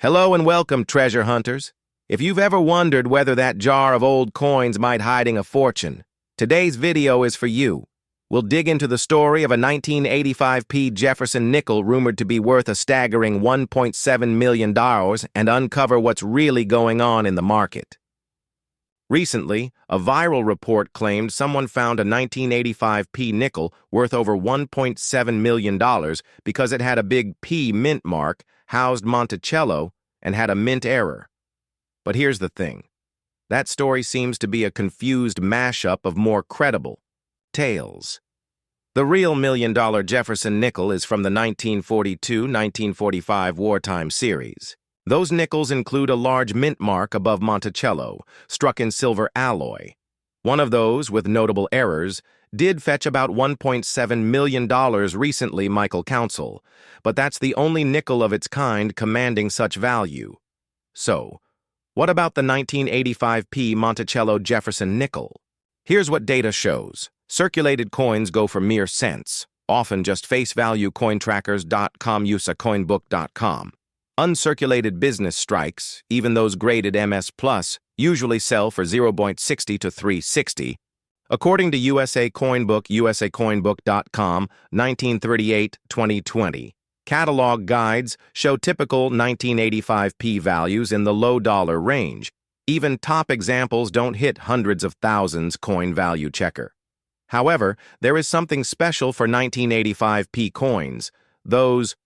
Hello and welcome, treasure hunters. If you've ever wondered whether that jar of old coins might hiding a fortune, today's video is for you. We'll dig into the story of a 1985p Jefferson nickel rumored to be worth a staggering $1.7 million and uncover what's really going on in the market. Recently, a viral report claimed someone found a 1985p nickel worth over $1.7 million because it had a big P mint mark, housed Monticello, and had a mint error. But here's the thing. That story seems to be a confused mashup of more credible tales. The real million-dollar Jefferson nickel is from the 1942-1945 wartime series. Those nickels include a large mint mark above Monticello, struck in silver alloy. One of those, with notable errors, did fetch about $1.7 million recently, Michael Council, but that's the only nickel of its kind commanding such value. So, what about the 1985p Monticello Jefferson nickel? Here's what data shows. Circulated coins go for mere cents, often just face value. Cointrackers.com, usacoinbook.com. Uncirculated business strikes, even those graded MS+, usually sell for 0.60 to 360. According to USA Coinbook, usacoinbook.com, 1938-2020. Catalog guides show typical 1985p values in the low dollar range. Even top examples don't hit hundreds of thousands. Coin value checker. However, there is something special for 1985p coins, those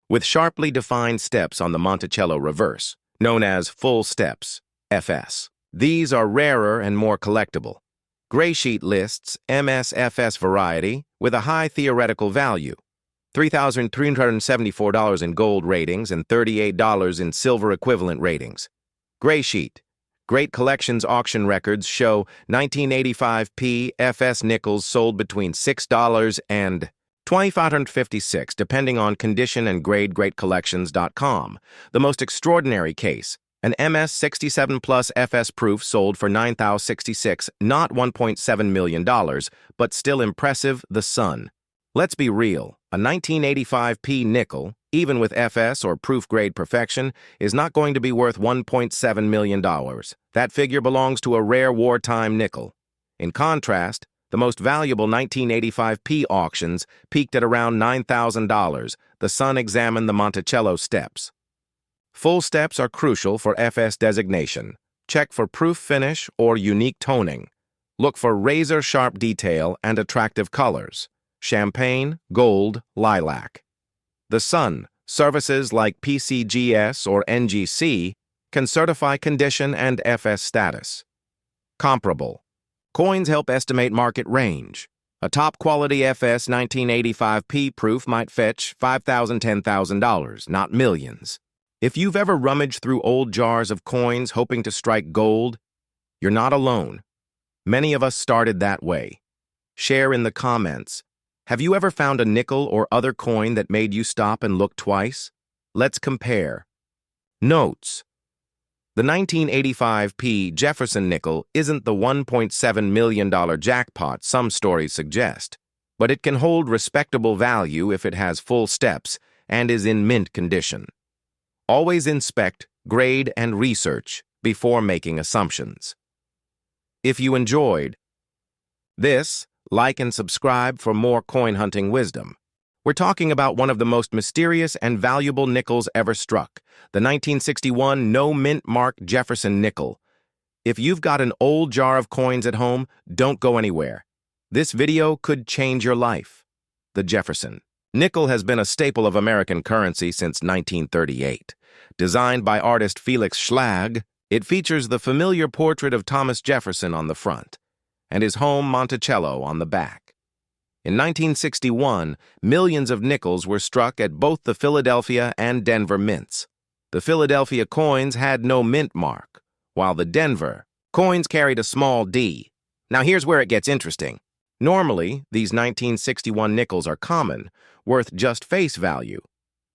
with sharply defined steps on the Monticello reverse, known as full steps, FS. These are rarer and more collectible. Graysheet lists MSFS variety with a high theoretical value, $3,374 in gold ratings and $38 in silver equivalent ratings. Graysheet. Great Collections auction records show 1985p FS nickels sold between $6 and $2,556, depending on condition and grade. GreatCollections.com. The most extraordinary case, an MS 67 Plus FS proof sold for $9,066, not $1.7 million, but still impressive. The Sun. Let's be real, a 1985p nickel, even with FS or proof grade perfection, is not going to be worth $1.7 million. That figure belongs to a rare wartime nickel. In contrast, the most valuable 1985p auctions peaked at around $9,000. The Sun examined the Monticello steps. Full steps are crucial for FS designation. Check for proof finish or unique toning. Look for razor-sharp detail and attractive colors. Champagne, gold, lilac. The Sun, services like PCGS or NGC, can certify condition and FS status. Comparable. Coins help estimate market range. A top-quality FS 1985p proof might fetch $5,000, $10,000, not millions. If you've ever rummaged through old jars of coins hoping to strike gold, you're not alone. Many of us started that way. Share in the comments. Have you ever found a nickel or other coin that made you stop and look twice? Let's compare. Notes. The 1985p Jefferson nickel isn't the $1.7 million jackpot some stories suggest, but it can hold respectable value if it has full steps and is in mint condition. Always inspect, grade, and research before making assumptions. If you enjoyed this, like and subscribe for more coin hunting wisdom. We're talking about one of the most mysterious and valuable nickels ever struck, the 1961 no-mint mark Jefferson nickel. If you've got an old jar of coins at home, don't go anywhere. This video could change your life. The Jefferson nickel has been a staple of American currency since 1938. Designed by artist Felix Schlag, it features the familiar portrait of Thomas Jefferson on the front and his home Monticello on the back. In 1961, millions of nickels were struck at both the Philadelphia and Denver mints. The Philadelphia coins had no mint mark, while the Denver coins carried a small D. Now here's where it gets interesting. Normally, these 1961 nickels are common, worth just face value.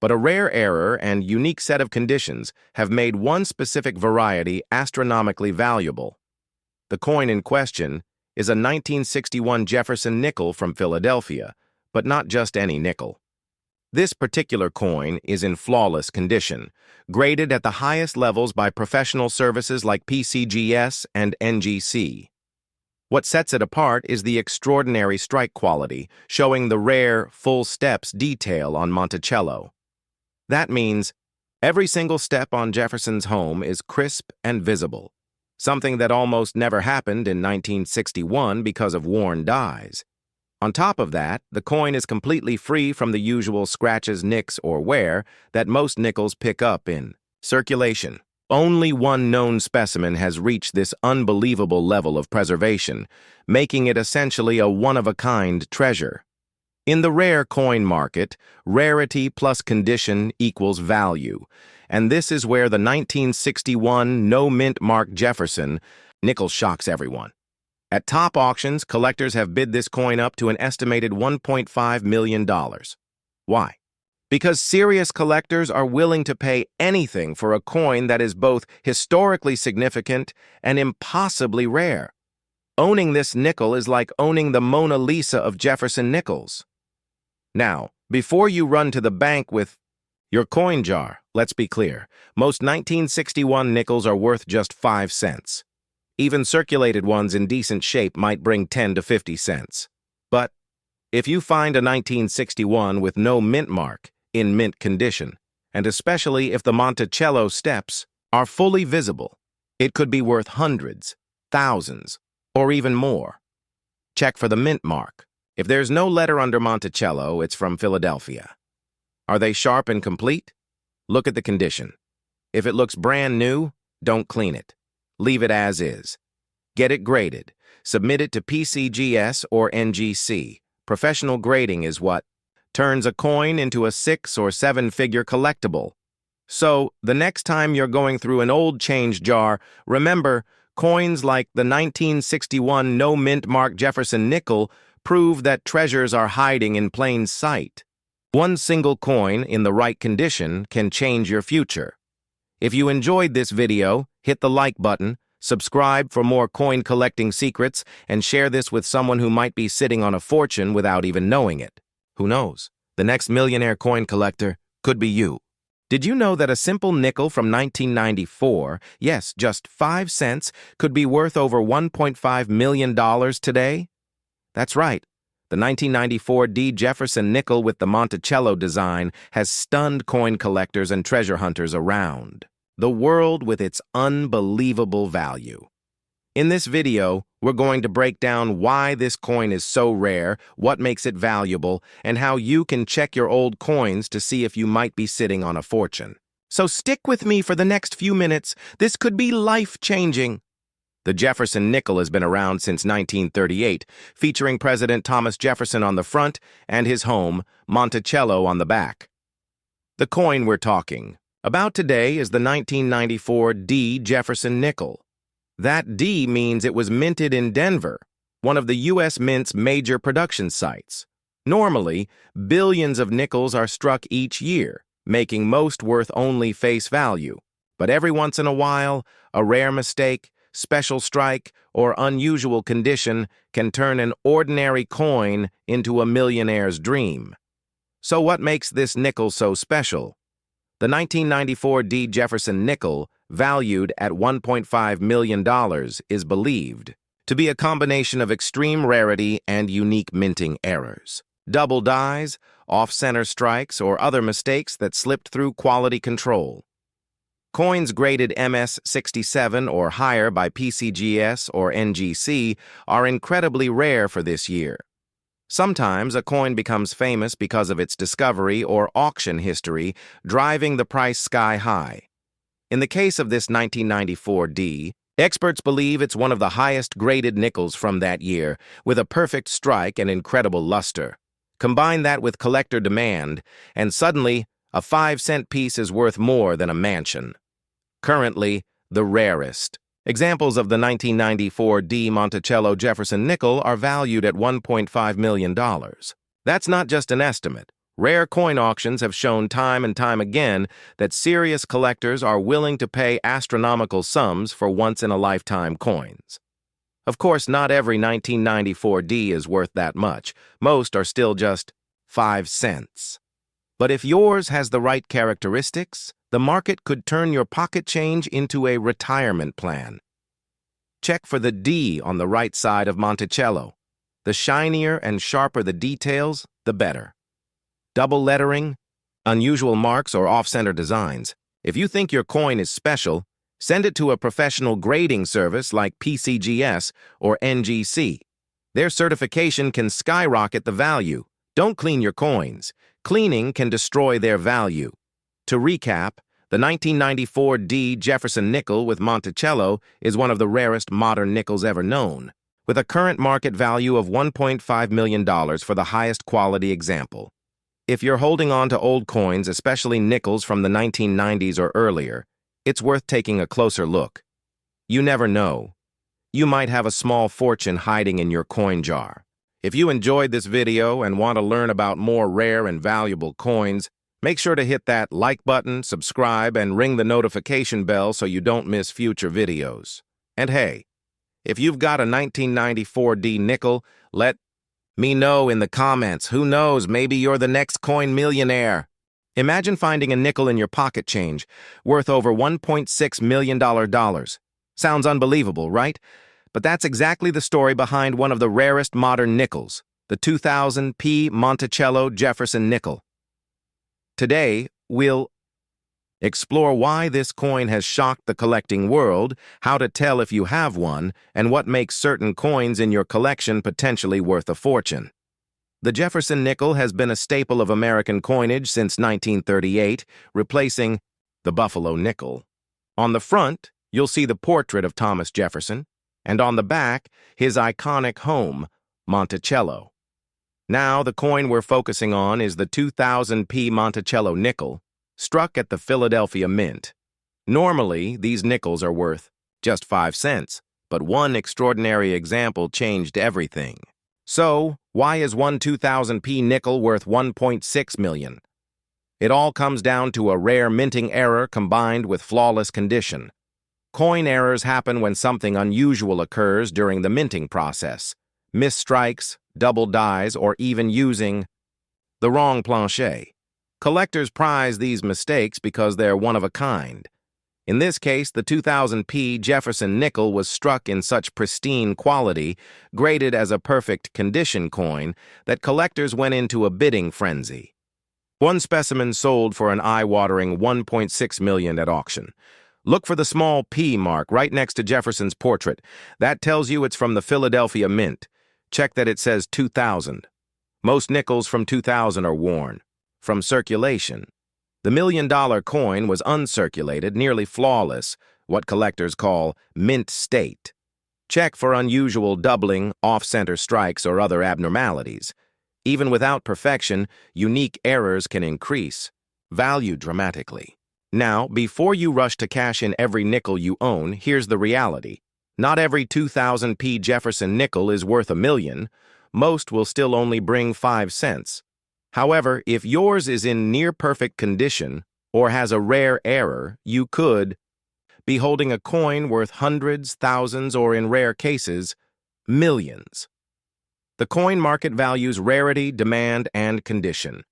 But a rare error and unique set of conditions have made one specific variety astronomically valuable. The coin in question is a 1961 Jefferson nickel from Philadelphia, but not just any nickel. This particular coin is in flawless condition, graded at the highest levels by professional services like PCGS and NGC. What sets it apart is the extraordinary strike quality, showing the rare, full steps detail on Monticello. That means every single step on Jefferson's home is crisp and visible, something that almost never happened in 1961 because of worn dies. On top of that, the coin is completely free from the usual scratches, nicks, or wear that most nickels pick up in circulation. Only one known specimen has reached this unbelievable level of preservation, making it essentially a one-of-a-kind treasure. In the rare coin market, rarity plus condition equals value, and this is where the 1961 no-mint mark Jefferson nickel shocks everyone. At top auctions, collectors have bid this coin up to an estimated $1.5 million. Why? Because serious collectors are willing to pay anything for a coin that is both historically significant and impossibly rare. Owning this nickel is like owning the Mona Lisa of Jefferson nickels. Now, before you run to the bank with your coin jar, let's be clear. Most 1961 nickels are worth just 5 cents. Even circulated ones in decent shape might bring 10 to 50 cents. But if you find a 1961 with no mint mark, in mint condition, and especially if the Monticello steps are fully visible, it could be worth hundreds, thousands, or even more. Check for the mint mark. If there's no letter under Monticello, it's from Philadelphia. Are they sharp and complete? Look at the condition. If it looks brand new, don't clean it. Leave it as is. Get it graded. Submit it to PCGS or NGC. Professional grading is what turns a coin into a 6- or 7-figure collectible. So, the next time you're going through an old change jar, remember, coins like the 1961 no-mint mark Jefferson nickel prove that treasures are hiding in plain sight. One single coin in the right condition can change your future. If you enjoyed this video, hit the like button, subscribe for more coin collecting secrets, and share this with someone who might be sitting on a fortune without even knowing it. Who knows? The next millionaire coin collector could be you. Did you know that a simple nickel from 1994, yes, just 5 cents, could be worth over $1.5 million today? That's right. The 1994 D. Jefferson nickel with the Monticello design has stunned coin collectors and treasure hunters around the world with its unbelievable value. In this video, we're going to break down why this coin is so rare, what makes it valuable, and how you can check your old coins to see if you might be sitting on a fortune. So stick with me for the next few minutes. This could be life-changing. The Jefferson nickel has been around since 1938, featuring President Thomas Jefferson on the front and his home, Monticello, on the back. The coin we're talking about today is the 1994 D. Jefferson nickel. That D means it was minted in Denver, one of the U.S. Mint's major production sites. Normally, billions of nickels are struck each year, making most worth only face value. But every once in a while, a rare mistake, special strike, or unusual condition can turn an ordinary coin into a millionaire's dream. So what makes this nickel so special? The 1994 D. Jefferson nickel, valued at $1.5 million, is believed to be a combination of extreme rarity and unique minting errors. Double dies, off-center strikes, or other mistakes that slipped through quality control. Coins graded MS-67 or higher by PCGS or NGC are incredibly rare for this year. Sometimes a coin becomes famous because of its discovery or auction history, driving the price sky high. In the case of this 1994 D, experts believe it's one of the highest graded nickels from that year, with a perfect strike and incredible luster. Combine that with collector demand, and suddenly, a 5-cent piece is worth more than a mansion. Currently, the rarest. Examples of the 1994 D. Monticello Jefferson nickel are valued at $1.5 million. That's not just an estimate. Rare coin auctions have shown time and time again that serious collectors are willing to pay astronomical sums for once-in-a-lifetime coins. Of course, not every 1994 D is worth that much. Most are still just 5 cents. But if yours has the right characteristics, the market could turn your pocket change into a retirement plan. Check for the D on the right side of Monticello. The shinier and sharper the details, the better. Double lettering, unusual marks, or off-center designs. If you think your coin is special, send it to a professional grading service like PCGS or NGC. Their certification can skyrocket the value. Don't clean your coins. Cleaning can destroy their value. To recap, the 1994 D Jefferson nickel with Monticello is one of the rarest modern nickels ever known, with a current market value of $1.5 million for the highest quality example. If you're holding on to old coins, especially nickels from the 1990s or earlier, it's worth taking a closer look. You never know. You might have a small fortune hiding in your coin jar. If you enjoyed this video and want to learn about more rare and valuable coins, make sure to hit that like button, subscribe, and ring the notification bell so you don't miss future videos. And hey, if you've got a 1994 D nickel, let me know in the comments. Who knows, maybe you're the next coin millionaire. Imagine finding a nickel in your pocket change, worth over $1.6 million. Sounds unbelievable, right? But that's exactly the story behind one of the rarest modern nickels, the 2000 P Monticello Jefferson nickel. Today, we'll explore why this coin has shocked the collecting world, how to tell if you have one, and what makes certain coins in your collection potentially worth a fortune. The Jefferson nickel has been a staple of American coinage since 1938, replacing the Buffalo nickel. On the front, you'll see the portrait of Thomas Jefferson, and on the back, his iconic home, Monticello. Now, the coin we're focusing on is the 2000 P Monticello nickel, struck at the Philadelphia Mint. Normally, these nickels are worth just 5 cents, but one extraordinary example changed everything. So, why is one 2000 P nickel worth $1.6 million? It all comes down to a rare minting error combined with flawless condition. Coin errors happen when something unusual occurs during the minting process. Misstrikes, double dies, or even using the wrong planche. Collectors prize these mistakes because they're one of a kind. In this case, the 2000 P Jefferson nickel was struck in such pristine quality, graded as a perfect condition coin, that collectors went into a bidding frenzy. One specimen sold for an eye-watering $1.6 million at auction. Look for the small P mark right next to Jefferson's portrait. That tells you it's from the Philadelphia Mint. Check that it says 2000. Most nickels from 2000 are worn from circulation. The $1 million coin was uncirculated, nearly flawless, what collectors call mint state. Check for unusual doubling, off-center strikes, or other abnormalities. Even without perfection, unique errors can increase value dramatically. Now, before you rush to cash in every nickel you own, here's the reality. Not every 2000 P Jefferson nickel is worth $1 million. Most will still only bring 5 cents. However, if yours is in near-perfect condition or has a rare error, you could be holding a coin worth hundreds, thousands, or in rare cases, millions. The coin market values rarity, demand, and condition.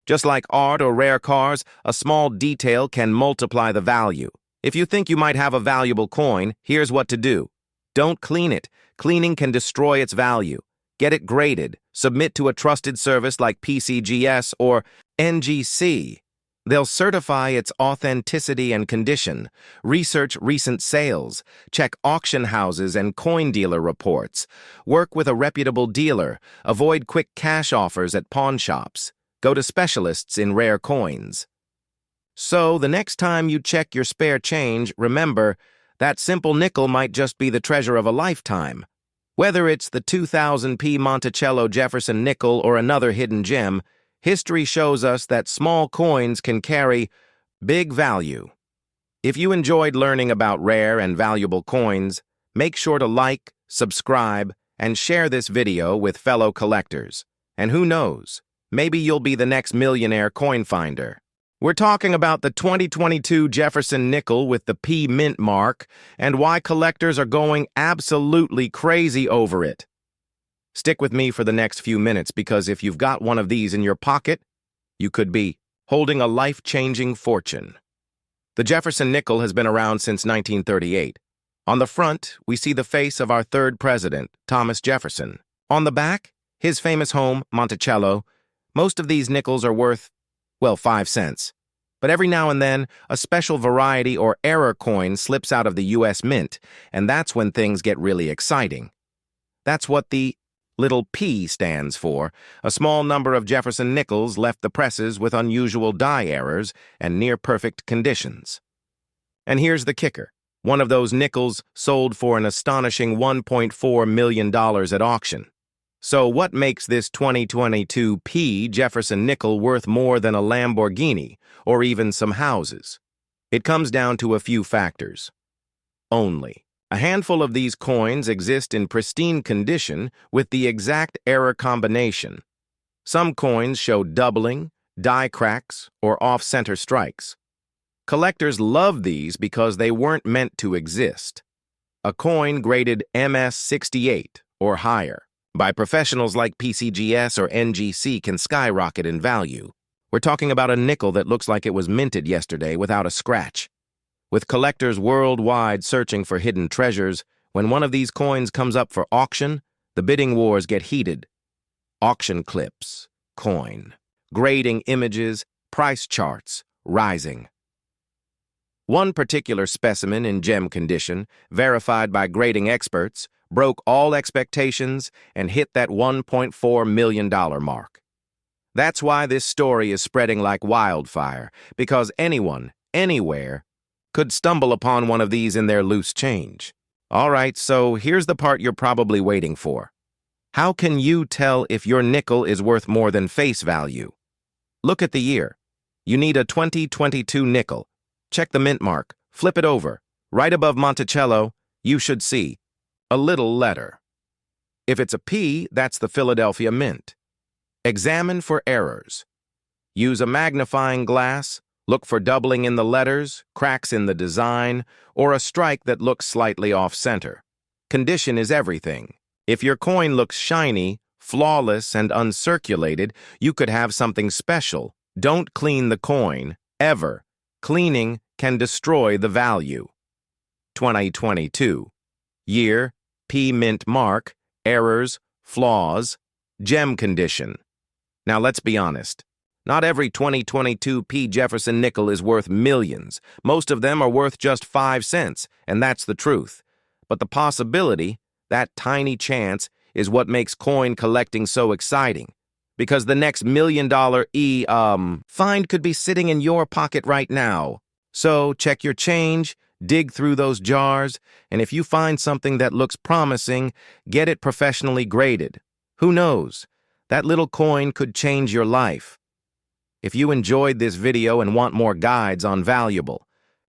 Just like art or rare cars, a small detail can multiply the value. If you think you might have a valuable coin, here's what to do. Don't clean it. Cleaning can destroy its value. Get it graded. Submit to a trusted service like PCGS or NGC. They'll certify its authenticity and condition. Research recent sales. Check auction houses and coin dealer reports. Work with a reputable dealer. Avoid quick cash offers at pawn shops. Go to specialists in rare coins. So, the next time you check your spare change, remember, that simple nickel might just be the treasure of a lifetime. Whether it's the 2000 P Monticello Jefferson nickel or another hidden gem, history shows us that small coins can carry big value. If you enjoyed learning about rare and valuable coins, make sure to like, subscribe, and share this video with fellow collectors. And who knows? Maybe you'll be the next millionaire coin finder. We're talking about the 2022 Jefferson nickel with the P mint mark and why collectors are going absolutely crazy over it. Stick with me for the next few minutes because if you've got one of these in your pocket, you could be holding a life-changing fortune. The Jefferson nickel has been around since 1938. On the front, we see the face of our third president, Thomas Jefferson. On the back, his famous home, Monticello. Most of these nickels are worth, well, 5 cents. But every now and then, a special variety or error coin slips out of the U.S. Mint, and that's when things get really exciting. That's what the little P stands for. A small number of Jefferson nickels left the presses with unusual die errors and near-perfect conditions. And here's the kicker. One of those nickels sold for an astonishing $1.4 million at auction. So what makes this 2022 P Jefferson nickel worth more than a Lamborghini or even some houses? It comes down to a few factors. Only. A handful of these coins exist in pristine condition with the exact error combination. Some coins show doubling, die cracks, or off-center strikes. Collectors love these because they weren't meant to exist. A coin graded MS-68 or higher by professionals like PCGS or NGC can skyrocket in value. We're talking about a nickel that looks like it was minted yesterday without a scratch. With collectors worldwide searching for hidden treasures, when one of these coins comes up for auction, the bidding wars get heated. Auction clips, coin, grading images, price charts, rising. One particular specimen in gem condition, verified by grading experts, broke all expectations and hit that $1.4 million mark. That's why this story is spreading like wildfire, because anyone, anywhere, could stumble upon one of these in their loose change. All right, so here's the part you're probably waiting for. How can you tell if your nickel is worth more than face value? Look at the year. You need a 2022 nickel. Check the mint mark, flip it over. Right above Monticello, you should see a little letter. If it's a P, that's the Philadelphia Mint. Examine for errors. Use a magnifying glass, look for doubling in the letters, cracks in the design, or a strike that looks slightly off-center. Condition is everything. If your coin looks shiny, flawless, and uncirculated, you could have something special. Don't clean the coin, ever. Cleaning can destroy the value. 2022. Year, P mint mark, errors, flaws, gem condition. Now let's be honest. Not every 2022 P Jefferson nickel is worth millions. Most of them are worth just 5 cents, and that's the truth. But the possibility, that tiny chance, is what makes coin collecting so exciting. Because the next $1 million find could be sitting in your pocket right now. So check your change, dig through those jars, and if you find something that looks promising, get it professionally graded. Who knows? That little coin could change your life. If you enjoyed this video and want more guides on valuable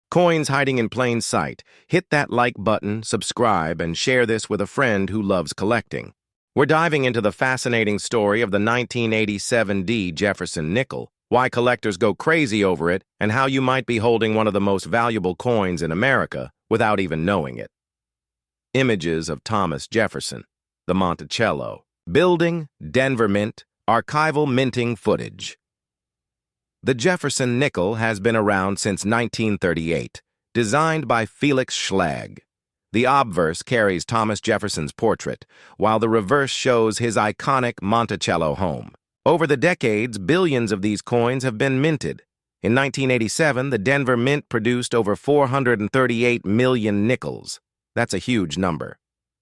coins hiding in plain sight, hit that like button, subscribe, and share this with a friend who loves collecting. We're diving into the fascinating story of the 1987 D Jefferson nickel, why collectors go crazy over it, and how you might be holding one of the most valuable coins in America without even knowing it. Images of Thomas Jefferson, the Monticello, building, Denver Mint, archival minting footage. The Jefferson nickel has been around since 1938, designed by Felix Schlag. The obverse carries Thomas Jefferson's portrait, while the reverse shows his iconic Monticello home. Over the decades, billions of these coins have been minted. In 1987, the Denver Mint produced over 438 million nickels. That's a huge number.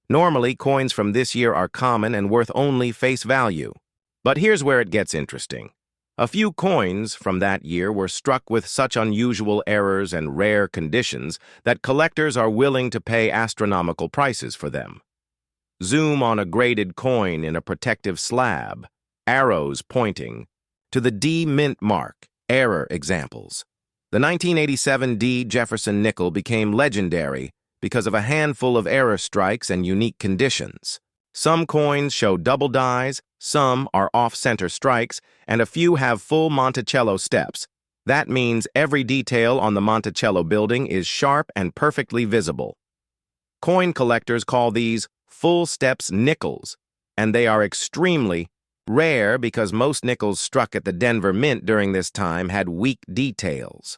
Normally, coins from this year are common and worth only face value. But here's where it gets interesting. A few coins from that year were struck with such unusual errors and rare conditions that collectors are willing to pay astronomical prices for them. Zoom on a graded coin in a protective slab, arrows pointing to the D mint mark, error examples. The 1987 D Jefferson nickel became legendary because of a handful of error strikes and unique conditions. Some coins show double dies, some are off-center strikes, and a few have full Monticello steps. That means every detail on the Monticello building is sharp and perfectly visible. Coin collectors call these full steps nickels, and they are extremely Rare because most nickels struck at the Denver Mint during this time had weak details.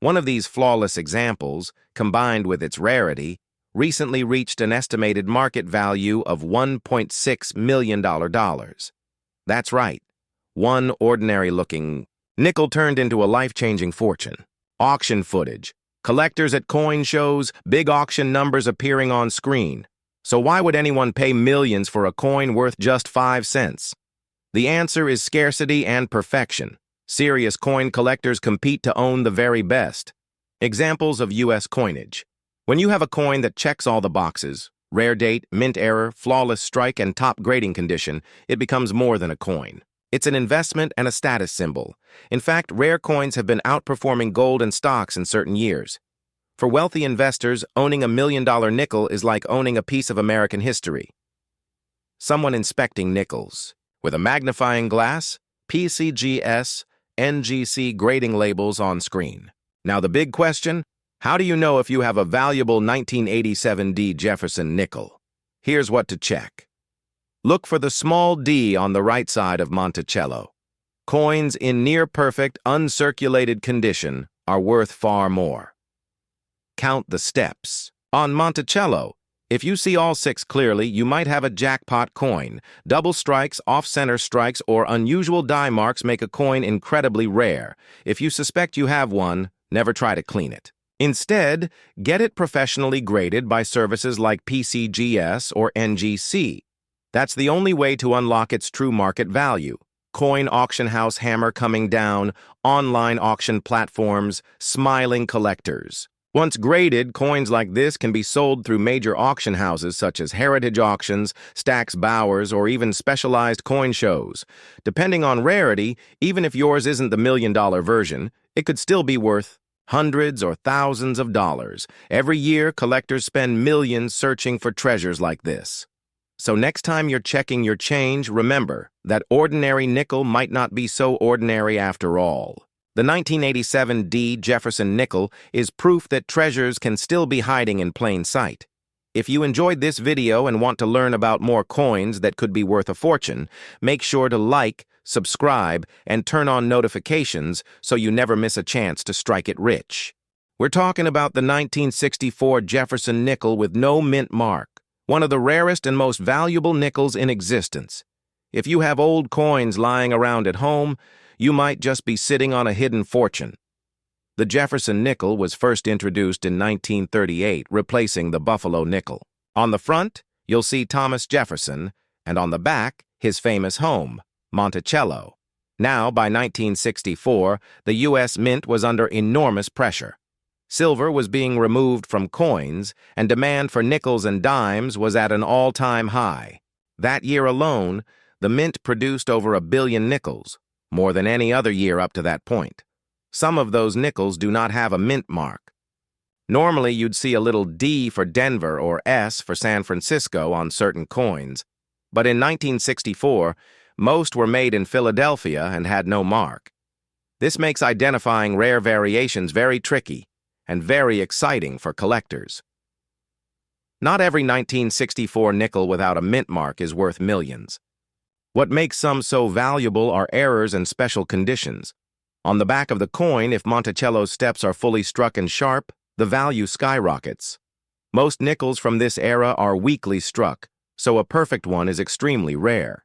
One of these flawless examples, combined with its rarity, recently reached an estimated market value of $1.6 million. That's right, one ordinary-looking nickel turned into a life-changing fortune. Auction footage, collectors at coin shows, big auction numbers appearing on screen. So why would anyone pay millions for a coin worth just 5 cents? The answer is scarcity and perfection. Serious coin collectors compete to own the very best. Examples of U.S. coinage. When you have a coin that checks all the boxes, rare date, mint error, flawless strike, and top grading condition, it becomes more than a coin. It's an investment and a status symbol. In fact, rare coins have been outperforming gold and stocks in certain years. For wealthy investors, owning $1 million nickel is like owning a piece of American history. Someone inspecting nickels. With a magnifying glass, PCGS, NGC grading labels on screen. Now the big question, how do you know if you have a valuable 1987 D Jefferson nickel? Here's what to check. Look for the small D on the right side of Monticello. Coins in near-perfect, uncirculated condition are worth far more. Count the steps. On Monticello, if you see all 6 clearly, you might have a jackpot coin. Double strikes, off-center strikes, or unusual die marks make a coin incredibly rare. If you suspect you have one, never try to clean it. Instead, get it professionally graded by services like PCGS or NGC. That's the only way to unlock its true market value. Coin auction house hammer coming down, online auction platforms, smiling collectors. Once graded, coins like this can be sold through major auction houses such as Heritage Auctions, Stax Bowers, or even specialized coin shows. Depending on rarity, even if yours isn't the $1 million version, it could still be worth hundreds or thousands of dollars. Every year, collectors spend millions searching for treasures like this. So next time you're checking your change, remember that ordinary nickel might not be so ordinary after all. The 1987 D Jefferson nickel is proof that treasures can still be hiding in plain sight. If you enjoyed this video and want to learn about more coins that could be worth a fortune, make sure to like, subscribe, and turn on notifications so you never miss a chance to strike it rich. We're talking about the 1964 Jefferson nickel with no mint mark, one of the rarest and most valuable nickels in existence. If you have old coins lying around at home, you might just be sitting on a hidden fortune. The Jefferson nickel was first introduced in 1938, replacing the Buffalo nickel. On the front, you'll see Thomas Jefferson, and on the back, his famous home, Monticello. Now, by 1964, the U.S. Mint was under enormous pressure. Silver was being removed from coins, and demand for nickels and dimes was at an all-time high. That year alone, the Mint produced over 1 billion nickels, more than any other year up to that point. Some of those nickels do not have a mint mark. Normally, you'd see a little D for Denver or S for San Francisco on certain coins, but in 1964, most were made in Philadelphia and had no mark. This makes identifying rare variations very tricky and very exciting for collectors. Not every 1964 nickel without a mint mark is worth millions. What makes some so valuable are errors and special conditions. On the back of the coin, if Monticello's steps are fully struck and sharp, the value skyrockets. Most nickels from this era are weakly struck, so a perfect one is extremely rare.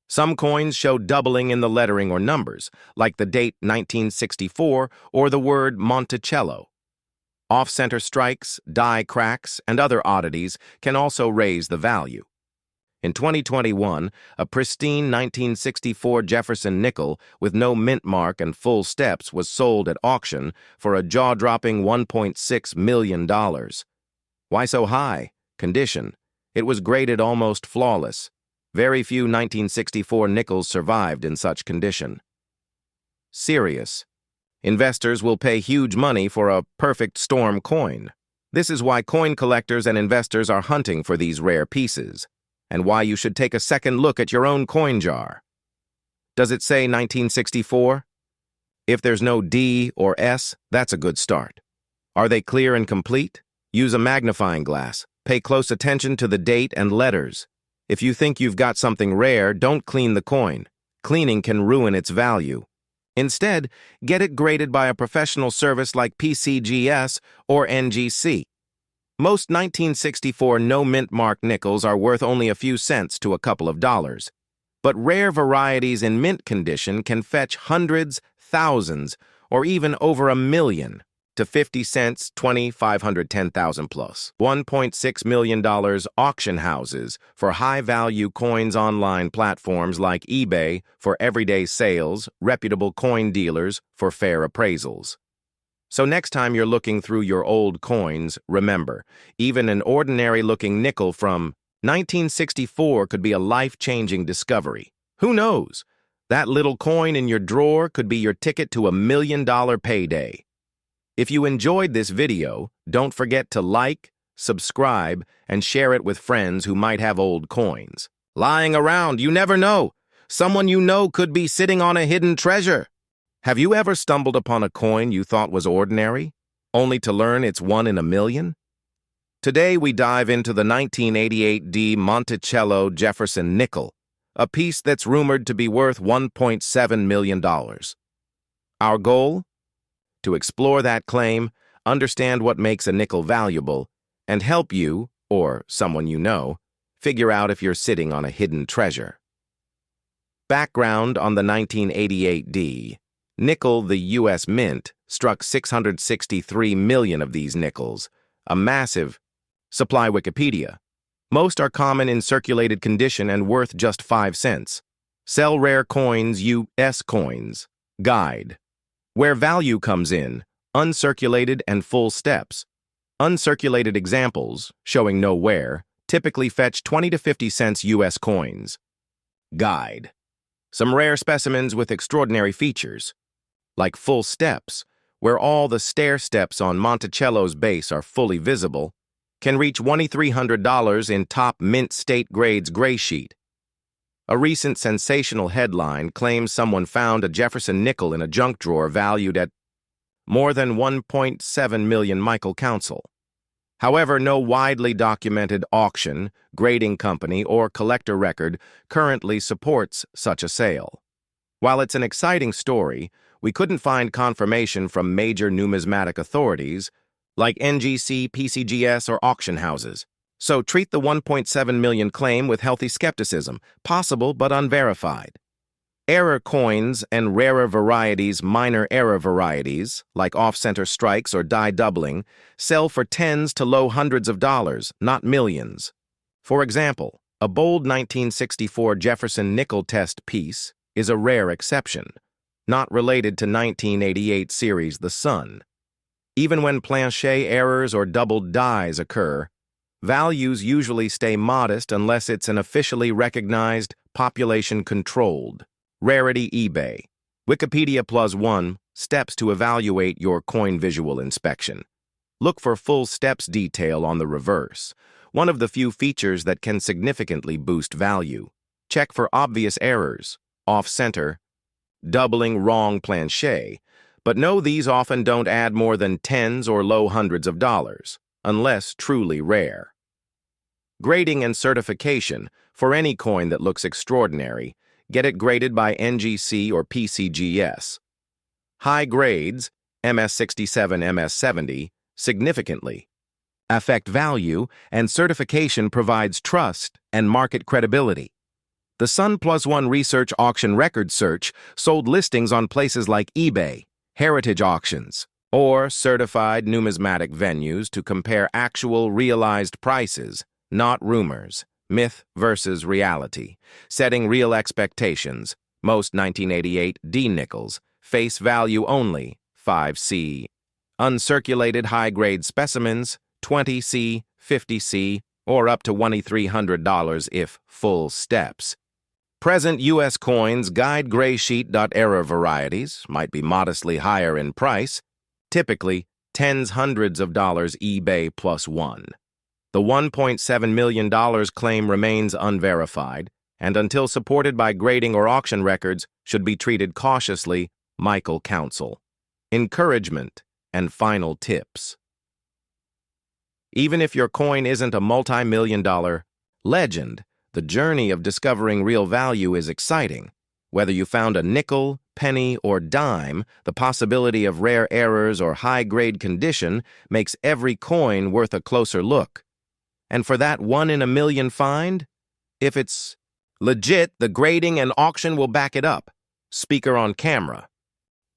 Some coins show doubling in the lettering or numbers, like the date 1964 or the word Monticello. Off-center strikes, die cracks, and other oddities can also raise the value. In 2021, a pristine 1964 Jefferson nickel with no mint mark and full steps was sold at auction for a jaw-dropping $1.6 million. Why so high? Condition. It was graded almost flawless. Very few 1964 nickels survived in such condition. Serious. Investors will pay huge money for a perfect storm coin. This is why coin collectors and investors are hunting for these rare pieces, and why you should take a second look at your own coin jar. Does it say 1964? If there's no D or S, that's a good start. Are they clear and complete? Use a magnifying glass. Pay close attention to the date and letters. If you think you've got something rare, don't clean the coin. Cleaning can ruin its value. Instead, get it graded by a professional service like PCGS or NGC. Most 1964 no-mint mark nickels are worth only a few cents to a couple of dollars. But rare varieties in mint condition can fetch hundreds, thousands, or even over $1 million to 50 cents, 20, 500, 10,000 plus. $1.6 million auction houses for high-value coins online platforms like eBay for everyday sales, reputable coin dealers for fair appraisals. So next time you're looking through your old coins, remember, even an ordinary-looking nickel from 1964 could be a life-changing discovery. Who knows? That little coin in your drawer could be your ticket to $1 million payday. If you enjoyed this video, don't forget to like, subscribe, and share it with friends who might have old coins. Lying around, you never know. Someone you know could be sitting on a hidden treasure. Have you ever stumbled upon a coin you thought was ordinary, only to learn it's one in a million? Today we dive into the 1988 D Monticello Jefferson nickel, a piece that's rumored to be worth $1.7 million. Our goal? To explore that claim, understand what makes a nickel valuable, and help you, or someone you know, figure out if you're sitting on a hidden treasure. Background on the 1988 D. Nickel, the U.S. Mint, struck 663 million of these nickels, a massive supply. Wikipedia. Most are common in circulated condition and worth just 5 cents. Sell rare coins, U.S. coins. Guide. Where value comes in, uncirculated and full steps. Uncirculated examples, showing no wear, typically fetch 20 to 50 cents U.S. coins. Guide. Some rare specimens with extraordinary features, like full steps, where all the stair steps on Monticello's base are fully visible, can reach $2,300 in top mint state grades gray sheet. A recent sensational headline claims someone found a Jefferson nickel in a junk drawer valued at more than $1.7 million. Michael Council. However, no widely documented auction, grading company, or collector record currently supports such a sale. While it's an exciting story, we couldn't find confirmation from major numismatic authorities like NGC, PCGS, or auction houses. So treat the $1.7 million claim with healthy skepticism, possible but unverified. Error coins and rarer varieties, minor error varieties, like off-center strikes or die doubling, sell for tens to low hundreds of dollars, not millions. For example, a bold 1964 Jefferson nickel test piece is a rare exception, not related to 1988 series The Sun. Even when planchet errors or doubled dies occur, values usually stay modest unless it's an officially recognized, population-controlled. Rarity eBay. Wikipedia +1 steps to evaluate your coin visual inspection. Look for full steps detail on the reverse, one of the few features that can significantly boost value. Check for obvious errors, off-center, doubling wrong planchet, but know these often don't add more than tens or low hundreds of dollars, unless truly rare. Grading and certification. For any coin that looks extraordinary, get it graded by NGC or PCGS. High grades, MS67, MS70, significantly affect value, and certification provides trust and market credibility. The Sun +1 Research Auction Record Search sold listings on places like eBay, heritage auctions, or certified numismatic venues to compare actual realized prices, not rumors. Myth versus reality. Setting real expectations. Most 1988 D nickels. Face value only, 5C. Uncirculated high-grade specimens, 20C, 50C, or up to $2,300 if full steps. Present U.S. coins, guide gray sheet. Error varieties might be modestly higher in price, typically tens hundreds of dollars eBay +1. The $1.7 million claim remains unverified, and until supported by grading or auction records, should be treated cautiously. Michael Council. Encouragement and final tips. Even if your coin isn't a multi-million-dollar legend, The journey of discovering real value is exciting. Whether you found a nickel, penny, or dime, the possibility of rare errors or high-grade condition makes every coin worth a closer look. And for that 1 in a million find, if it's legit, the grading and auction will back it up. Speaker on camera.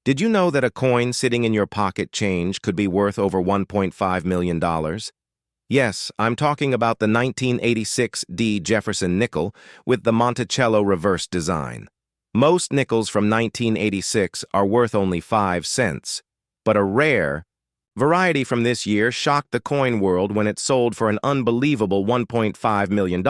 Did you know that a coin sitting in your pocket change could be worth over $1.5 million? Yes, I'm talking about the 1986 D Jefferson nickel with the Monticello reverse design. Most nickels from 1986 are worth only 5 cents, but a rare variety from this year shocked the coin world when it sold for an unbelievable $1.5 million.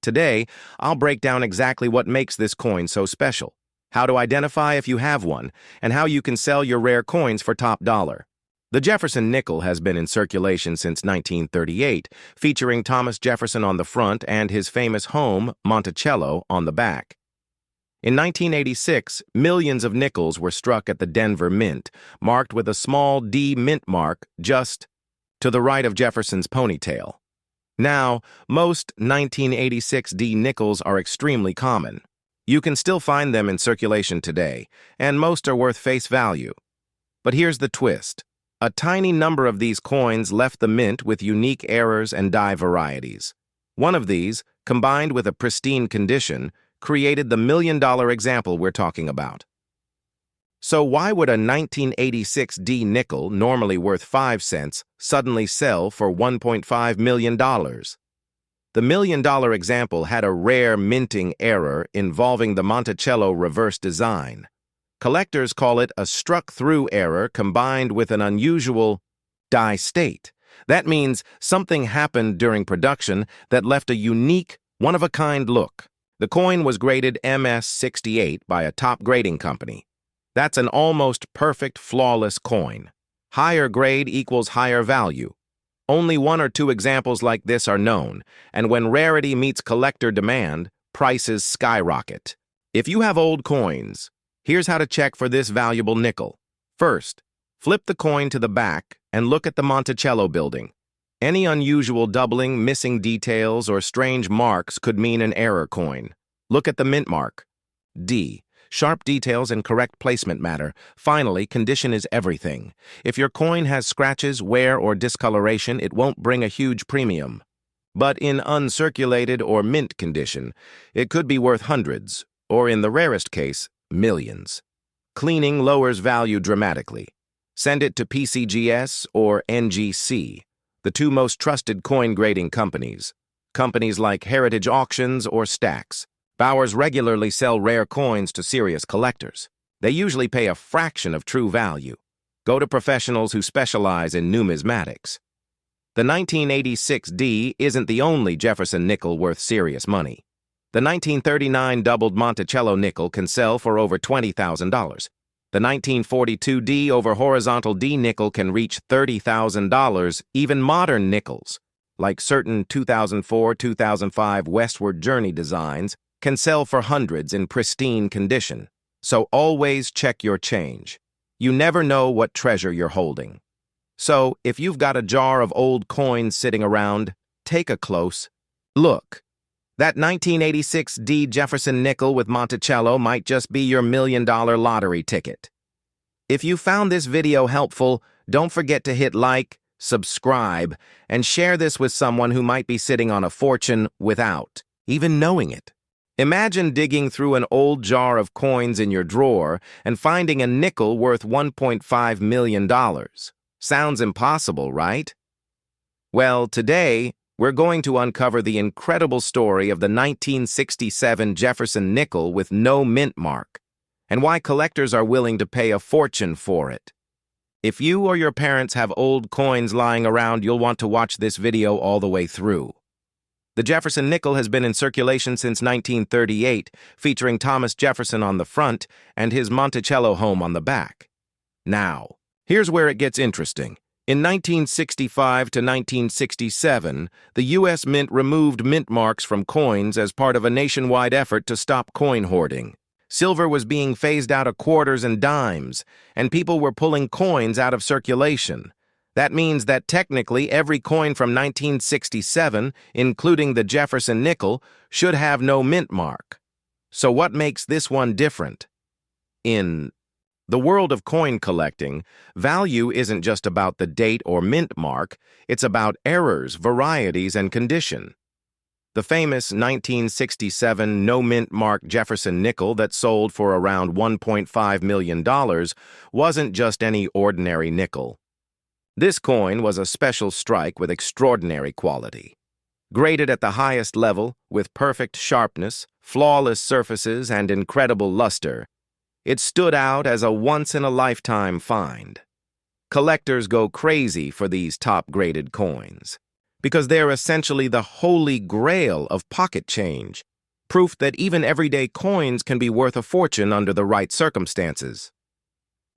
Today, I'll break down exactly what makes this coin so special, how to identify if you have one, and how you can sell your rare coins for top dollar. The Jefferson nickel has been in circulation since 1938, featuring Thomas Jefferson on the front and his famous home, Monticello, on the back. In 1986, millions of nickels were struck at the Denver Mint, marked with a small D mint mark just to the right of Jefferson's ponytail. Now, most 1986 D nickels are extremely common. You can still find them in circulation today, and most are worth face value. But here's the twist. A tiny number of these coins left the mint with unique errors and die varieties. One of these, combined with a pristine condition, created the million-dollar example we're talking about. So why would a 1986 D nickel, normally worth 5 cents, suddenly sell for $1.5 million? The million-dollar example had a rare minting error involving the Monticello reverse design. Collectors call it a struck-through error combined with an unusual die state. That means something happened during production that left a unique, one-of-a-kind look. The coin was graded MS-68 by a top grading company. That's an almost perfect, flawless coin. Higher grade equals higher value. Only 1 or 2 examples like this are known, and when rarity meets collector demand, prices skyrocket. If you have old coins, here's how to check for this valuable nickel. First, flip the coin to the back and look at the Monticello building. Any unusual doubling, missing details, or strange marks could mean an error coin. Look at the mint mark. D. Sharp details and correct placement matter. Finally, condition is everything. If your coin has scratches, wear, or discoloration, it won't bring a huge premium. But in uncirculated or mint condition, it could be worth hundreds, or in the rarest case, millions. Cleaning lowers value dramatically. Send it to PCGS or NGC, the 2 most trusted coin grading companies. Companies like Heritage Auctions or Stacks. Bowers regularly sell rare coins to serious collectors. They usually pay a fraction of true value. Go to professionals who specialize in numismatics. The 1986 D isn't the only Jefferson nickel worth serious money. The 1939 doubled Monticello nickel can sell for over $20,000. The 1942 D over horizontal D nickel can reach $30,000. Even modern nickels, like certain 2004-2005 Westward Journey designs, can sell for hundreds in pristine condition. So always check your change. You never know what treasure you're holding. So if you've got a jar of old coins sitting around, take a close look. That 1986 D Jefferson nickel with Monticello might just be your million-dollar lottery ticket. If you found this video helpful, don't forget to hit like, subscribe, and share this with someone who might be sitting on a fortune without even knowing it. Imagine digging through an old jar of coins in your drawer and finding a nickel worth $1.5 million. Sounds impossible, right? Well, today, we're going to uncover the incredible story of the 1967 Jefferson nickel with no mint mark, and why collectors are willing to pay a fortune for it. If you or your parents have old coins lying around, you'll want to watch this video all the way through. The Jefferson nickel has been in circulation since 1938, featuring Thomas Jefferson on the front and his Monticello home on the back. Now, here's where it gets interesting. In 1965 to 1967, the U.S. Mint removed mint marks from coins as part of a nationwide effort to stop coin hoarding. Silver was being phased out of quarters and dimes, and people were pulling coins out of circulation. That means that technically every coin from 1967, including the Jefferson nickel, should have no mint mark. So what makes this one different? In the world of coin collecting, value isn't just about the date or mint mark, it's about errors, varieties, and condition. The famous 1967 no-mint mark Jefferson nickel that sold for around $1.5 million wasn't just any ordinary nickel. This coin was a special strike with extraordinary quality. Graded at the highest level, with perfect sharpness, flawless surfaces, and incredible luster, it stood out as a once-in-a-lifetime find. Collectors go crazy for these top-graded coins, because they're essentially the holy grail of pocket change, proof that even everyday coins can be worth a fortune under the right circumstances.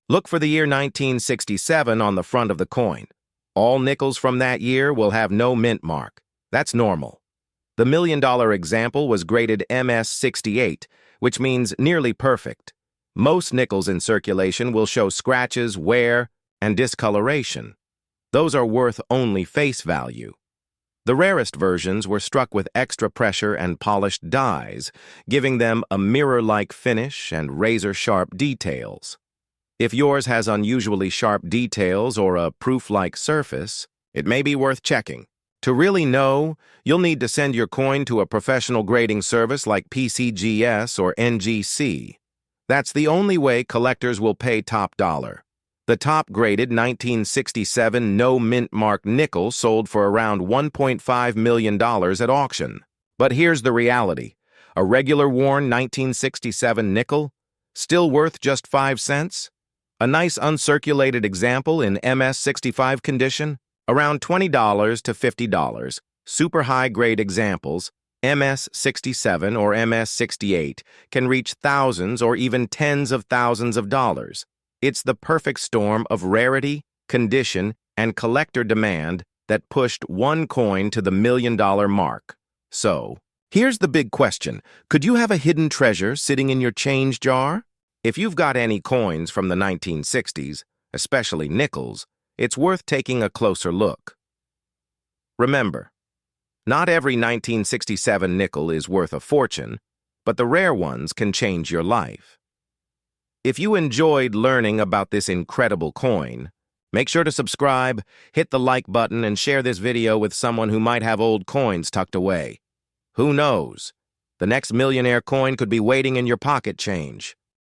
Look for the year 1967 on the front of the coin. All nickels from that year will have no mint mark. That's normal. The $1 million example was graded MS68, which means nearly perfect. Most nickels in circulation will show scratches, wear, and discoloration. Those are worth only face value. The rarest versions were struck with extra pressure and polished dies, giving them a mirror-like finish and razor-sharp details. If yours has unusually sharp details or a proof-like surface, it may be worth checking. To really know, you'll need to send your coin to a professional grading service like PCGS or NGC. That's the only way collectors will pay top dollar. The top-graded 1967 no-mint mark nickel sold for around $1.5 million at auction. But here's the reality. A regular worn 1967 nickel, still worth just 5 cents? A nice uncirculated example in MS65 condition, around $20 to $50. Super high-grade examples, MS67 or MS68, can reach thousands or even tens of thousands of dollars. It's the perfect storm of rarity, condition, and collector demand that pushed one coin to the $1 million mark. So, here's the big question. Could you have a hidden treasure sitting in your change jar? If you've got any coins from the 1960s, especially nickels, it's worth taking a closer look. Remember, not every 1967 nickel is worth a fortune, but the rare ones can change your life. If you enjoyed learning about this incredible coin, make sure to subscribe, hit the like button, and share this video with someone who might have old coins tucked away. Who knows? The next millionaire coin could be waiting in your pocket change.